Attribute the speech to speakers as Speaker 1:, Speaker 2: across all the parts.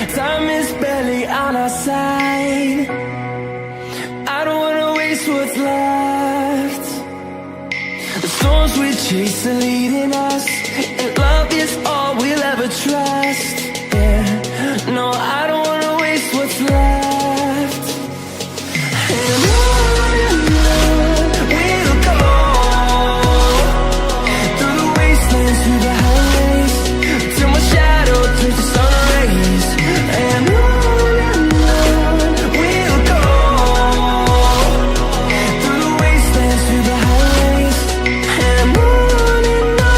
Speaker 1: Time is barely on our side. I don't wanna waste what's left. The storms we chase are leading us, and love is all we'll ever trust. Yeah, no, I don't wanna waste what's left. And on we'll go, through the wastelands, through the highways, till my shadow turns to sun rays. And on we'll go, through the wastelands, through the highways. And on we'll go.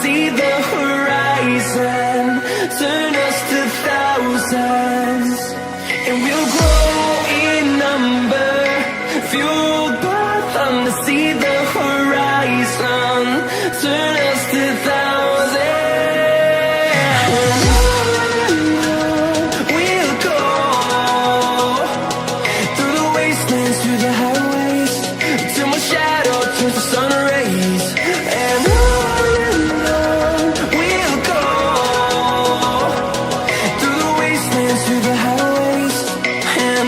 Speaker 1: See the horizon, turn us to thousands, and we'll grow in number, fueled by thunder. See the horizon, turn us to thousands. We'll go through the wastelands, through the highways, till my shadow turns to sun rays. And through the highways, and on we'll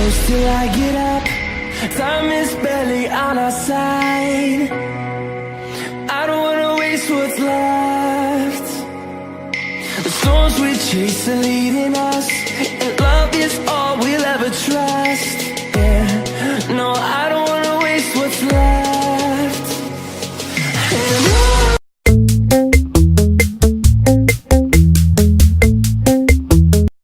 Speaker 1: go. till I get up. Time is barely on our side. I don't wanna waste what's left. The storms we chase are leading us, and love is all we'll ever trust. Yeah, no, I don't wanna waste what's left.